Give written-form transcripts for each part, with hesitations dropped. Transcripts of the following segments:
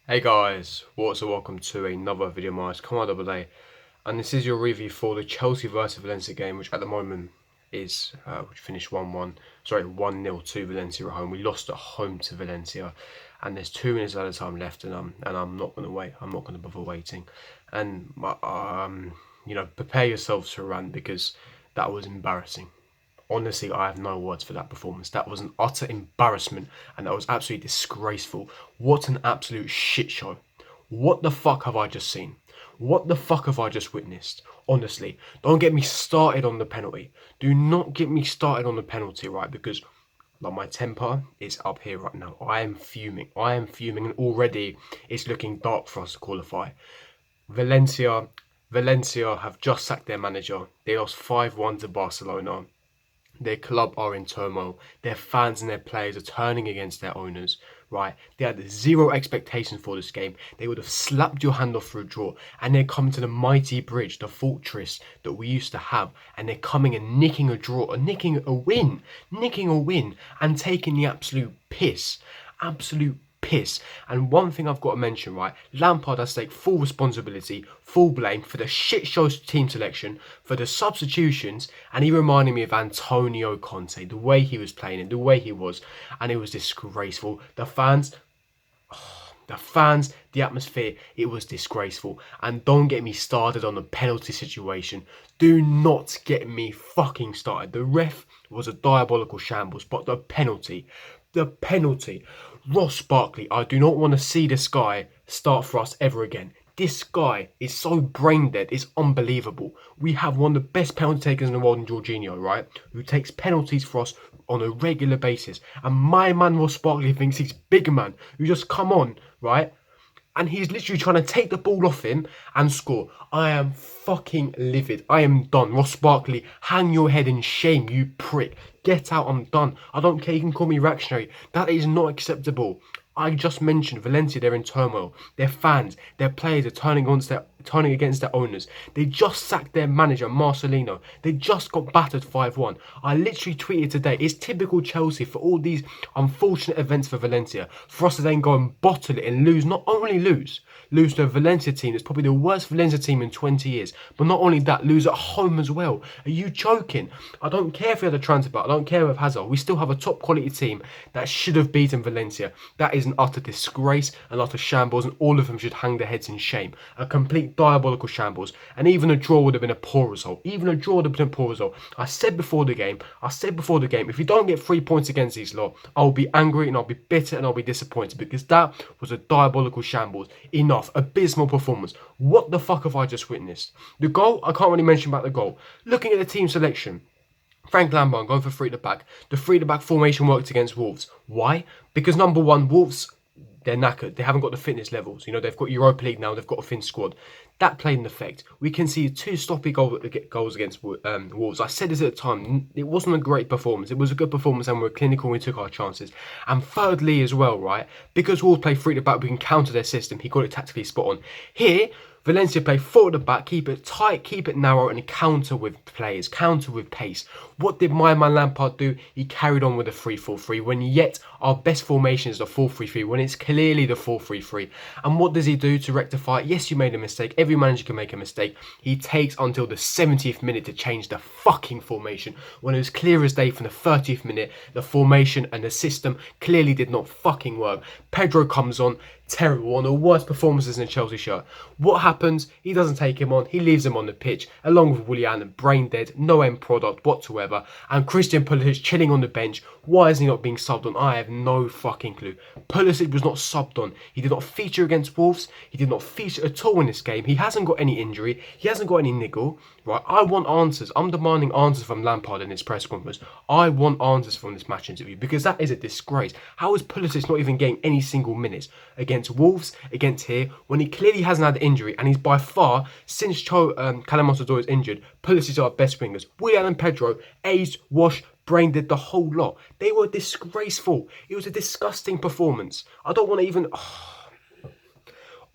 Hey guys, what's up? Welcome to another video of mine. It's Come on, Double A, and this is your review for the Chelsea versus Valencia game, which at the moment is which finished 1-0 to Valencia at home. We lost at home to Valencia, and there's 2 minutes at a time left, and I'm not going to wait. I'm not going to bother waiting, and prepare yourselves to rant because that was embarrassing. Honestly, I have no words for that performance. That was an utter embarrassment and that was absolutely disgraceful. What an absolute shit show. What the fuck have I just seen? What the fuck have I just witnessed? Honestly, don't get me started on the penalty. Do not get me started on the penalty, right? Because like my temper is up here right now. I am fuming. And already it's looking dark for us to qualify. Valencia have just sacked their manager. They lost 5-1 to Barcelona. Their club are in turmoil. Their fans and their players are turning against their owners, right? They had zero expectations for this game. They would have slapped your hand off for a draw. And they're coming to the mighty bridge, the fortress that we used to have. And they're coming and nicking a draw, nicking a win, and taking the absolute piss. And one thing I've got to mention, right? Lampard has to take full responsibility, full blame for the shit show team selection, for the substitutions, and he reminded me of Antonio Conte, the way he was playing it, the way he was, and it was disgraceful. The fans, the atmosphere, it was disgraceful. And don't get me started on the penalty situation. Do not get me fucking started. The ref was a diabolical shambles, but the penalty. Ross Barkley, I do not want to see this guy start for us ever again. This guy is so brain dead, it's unbelievable. We have one of the best penalty takers in the world in Jorginho, right? Who takes penalties for us on a regular basis. And my man Ross Barkley thinks he's big man, who just come on, right? And he's literally trying to take the ball off him and score. I am fucking livid. I am done. Ross Barkley, hang your head in shame, you prick. Get out, I'm done. I don't care, you can call me reactionary. That is not acceptable. I just mentioned Valencia, they're in turmoil. Their fans, their players are turning against their owners. They just sacked their manager, Marcelino. They just got battered 5-1. I literally tweeted today, it's typical Chelsea for all these unfortunate events for Valencia. For us to then go and bottle it and lose, not only lose to a Valencia team that's probably the worst Valencia team in 20 years, but not only that, lose at home as well. Are you joking? I don't care if we had a transfer, I don't care if Hazard. We still have a top quality team that should have beaten Valencia. That is an utter disgrace, an utter shambles, and all of them should hang their heads in shame. A complete diabolical shambles, and even a draw would have been a poor result. I said before the game, if you don't get 3 points against these lot, I'll be angry and I'll be bitter and I'll be disappointed because that was a diabolical shambles. Enough. Abysmal performance. What the fuck have I just witnessed? The goal, I can't really mention about the goal. Looking at the team selection, Frank Lampard going for 3 at the back. The 3 at the back formation worked against Wolves. Why? Because number one, Wolves, they're knackered. They haven't got the fitness levels. You know, they've got Europa League now. They've got a thin squad. That played an effect. We can see 2 stoppy goals against Wolves. I said this at the time. It wasn't a great performance. It was a good performance and we were clinical and we took our chances. And thirdly as well, right, because Wolves play 3 at the back, we can counter their system. He got it tactically spot on. Here, Valencia play 4 at the back, keep it tight, keep it narrow, and counter with players, counter with pace. What did my man Lampard do? He carried on with a 3-4-3, when yet our best formation is the 4-3-3, when it's clearly the 4-3-3. And what does he do to rectify it? Yes, you made a mistake. Every manager can make a mistake. He takes until the 70th minute to change the fucking formation, when it was clear as day from the 30th minute, the formation and the system clearly did not fucking work. Pedro comes on, terrible, one of the worst performances in a Chelsea shirt. What happens? He doesn't take him on. He leaves him on the pitch, along with Willian, brain dead, no end product whatsoever. And Christian Pulisic chilling on the bench. Why is he not being subbed on? I have no fucking clue. Pulisic was not subbed on. He did not feature against Wolves. He did not feature at all in this game. He hasn't got any injury. He hasn't got any niggle. Right? I want answers. I'm demanding answers from Lampard in this press conference. I want answers from this match interview because that is a disgrace. How is Pulisic not even getting any single minutes against Wolves, against here, when he clearly hasn't had the injury and he's by far, since Callum Hudson-Odoi is injured, Pulisic are our best wingers. Willian and Pedro, aged, washed, brain did the whole lot. They were disgraceful. It was a disgusting performance. I don't want to even...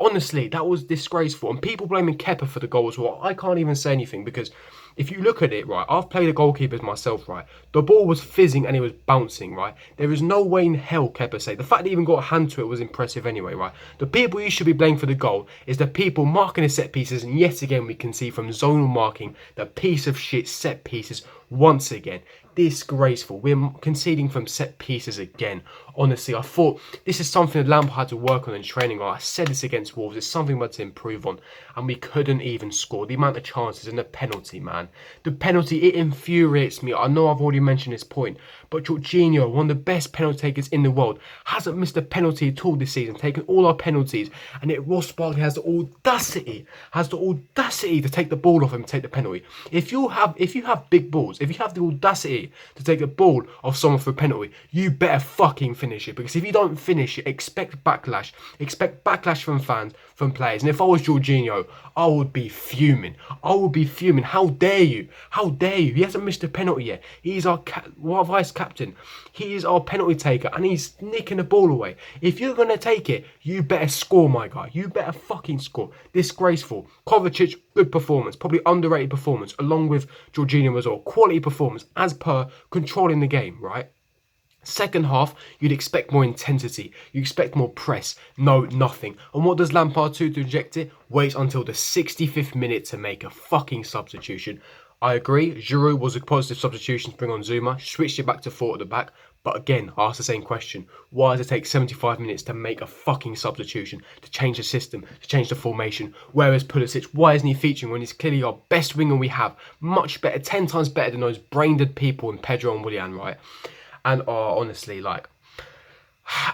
Honestly, that was disgraceful. And people blaming Kepa for the goal as well. I can't even say anything because If you look at it, right, I've played the goalkeepers myself, right. The ball was fizzing and it was bouncing, right. There is no way in hell Kepa saved. The fact that he even got a hand to it was impressive anyway, right. The people you should be blaming for the goal is the people marking the set pieces, and yet again we can see from zonal marking the piece of shit set pieces once again. Disgraceful. We're conceding from set pieces again. Honestly, I thought this is something that Lampard had to work on in training. I said this against Wolves. It's something we had to improve on, and we couldn't even score. The amount of chances and the penalty, man. The penalty, it infuriates me. I know I've already mentioned this point, but Jorginho, one of the best penalty takers in the world, hasn't missed a penalty at all this season, taken all our penalties, and yet Ross Barkley has the audacity to take the ball off him and take the penalty. If you have big balls, if you have the audacity to take the ball off someone for a penalty, you better fucking finish it, because if you don't finish it, expect backlash. Expect backlash from fans, from players. And if I was Jorginho, I would be fuming. How dare you? He hasn't missed a penalty yet. He's our vice captain. He is our penalty taker, and he's nicking the ball away. If you're going to take it, you better score, my guy. You better fucking score. Disgraceful. Kovacic, good performance. Probably underrated performance, along with Jorginho as well. Quality performance, as per controlling the game, right? Second half, you'd expect more intensity. You expect more press. No, nothing. And what does Lampard do to inject it? Wait until the 65th minute to make a fucking substitution. I agree, Giroud was a positive substitution to bring on Zuma, switched it back to 4 at the back, but again, I asked the same question. Why does it take 75 minutes to make a fucking substitution, to change the system, to change the formation? Whereas Pulisic, why isn't he featuring when he's clearly our best winger we have? Much better, 10 times better than those brain-dead people in Pedro and Willian, right? And honestly, like,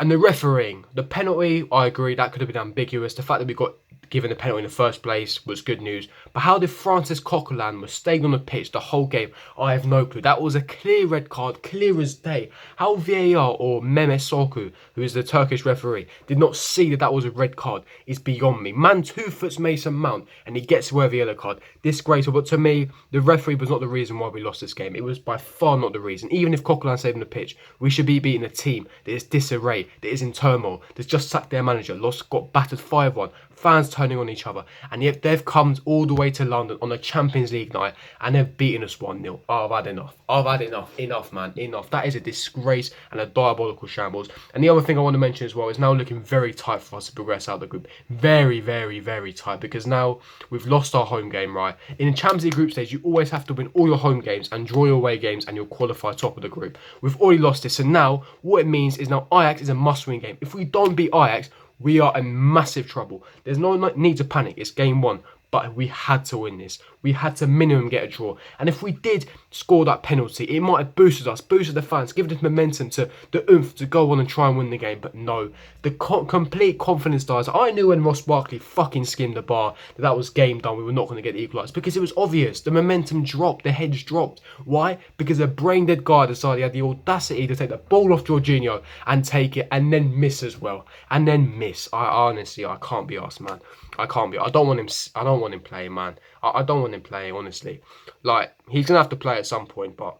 and the refereeing, the penalty, I agree, that could have been ambiguous. The fact that we got given the penalty in the first place was good news. But how did Francis Coquelin was staying on the pitch the whole game? I have no clue. That was a clear red card, clear as day. How VAR or Mehmet Soku, who is the Turkish referee, did not see that was a red card is beyond me. Man 2 foot Mason Mount, and he gets away with a yellow card. Disgraceful. But to me, the referee was not the reason why we lost this game. It was by far not the reason. Even if Coquelin stayed on the pitch, we should be beating a team that is disarray, that is in turmoil, that's just sacked their manager, got battered 5-1. Fans turning on each other, and yet they've come all the way to London on a Champions League night and they've beaten us 1-0. Oh, I've had enough, man, enough. That is a disgrace and a diabolical shambles. And the other thing I want to mention as well is now looking very tight for us to progress out of the group. Very, very, very tight, because now we've lost our home game, right? In the Champions League group stage, you always have to win all your home games and draw your away games and you'll qualify top of the group. We've already lost this, so now what it means is now Ajax is a must-win game. If we don't beat Ajax, we are in massive trouble. There's no need to panic. It's game 1. But we had to win this. We had to minimum get a draw. And if we did score that penalty, it might have boosted us, boosted the fans, given us momentum to the oomph to go on and try and win the game. But no, the complete confidence dies. I knew when Ross Barkley fucking skimmed the bar that was game done. We were not going to get equalised, because it was obvious. The momentum dropped. The heads dropped. Why? Because a brain-dead guy decided he had the audacity to take the ball off Jorginho and take it and then miss as well. And then miss. I can't be arsed, man. I can't be. I don't want him playing, man. I don't want him playing, honestly. Like, he's gonna have to play at some point, but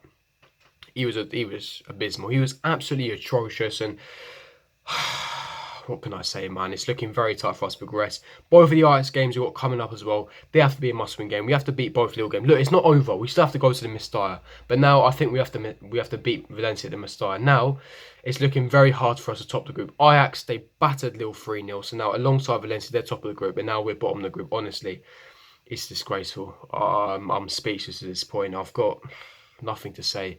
he was abysmal. He was absolutely atrocious, and what can I say, man? It's looking very tough for us to progress. Both of the Ajax games we've got coming up as well, they have to be a must-win game. We have to beat both little games. Look, it's not over. We still have to go to the Mestalla, but now I think we have to beat Valencia at the Mestalla. Now it's looking very hard for us to top the group. Ajax, they battered Lille 3-0, so now alongside Valencia, they're top of the group, and now we're bottom of the group. Honestly, it's disgraceful. I'm speechless at this point. I've got nothing to say.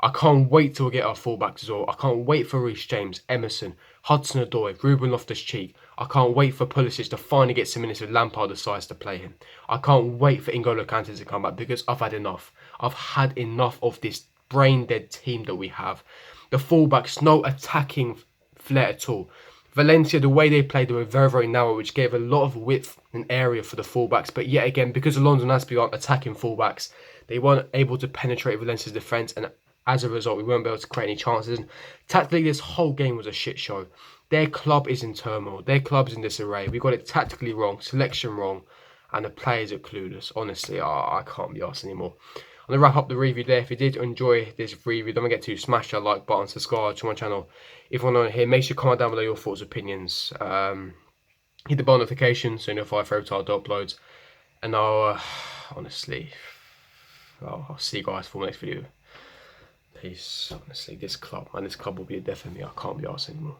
I can't wait till we get our fullbacks as well. I can't wait for Reece James, Emerson, Hudson-Odoi, Ruben Loftus-Cheek. I can't wait for Pulisic to finally get some minutes with Lampard decides to play him. I can't wait for N'Golo Kante to come back, because I've had enough. I've had enough of this brain-dead team that we have. The fullbacks, no attacking flair at all. Valencia, the way they played, they were very, very narrow, which gave a lot of width and area for the fullbacks. But yet again, because Alonso and Aspi aren't attacking fullbacks, they weren't able to penetrate Valencia's defence, and as a result, we weren't able to create any chances. And tactically, this whole game was a shit show. Their club is in turmoil. Their club is in disarray. We got it tactically wrong, selection wrong, and the players are clueless. Honestly, I can't be arsed anymore. I'm going to wrap up the review there. If you did enjoy this review, don't forget to smash that like button, subscribe to my channel. If you want to hear, make sure to comment down below your thoughts, opinions. Hit the bell notification so you know if I every time I upload. And I'll, honestly, I'll see you guys for the next video. Peace. Honestly, this club will be a death of me. I can't be arsed anymore.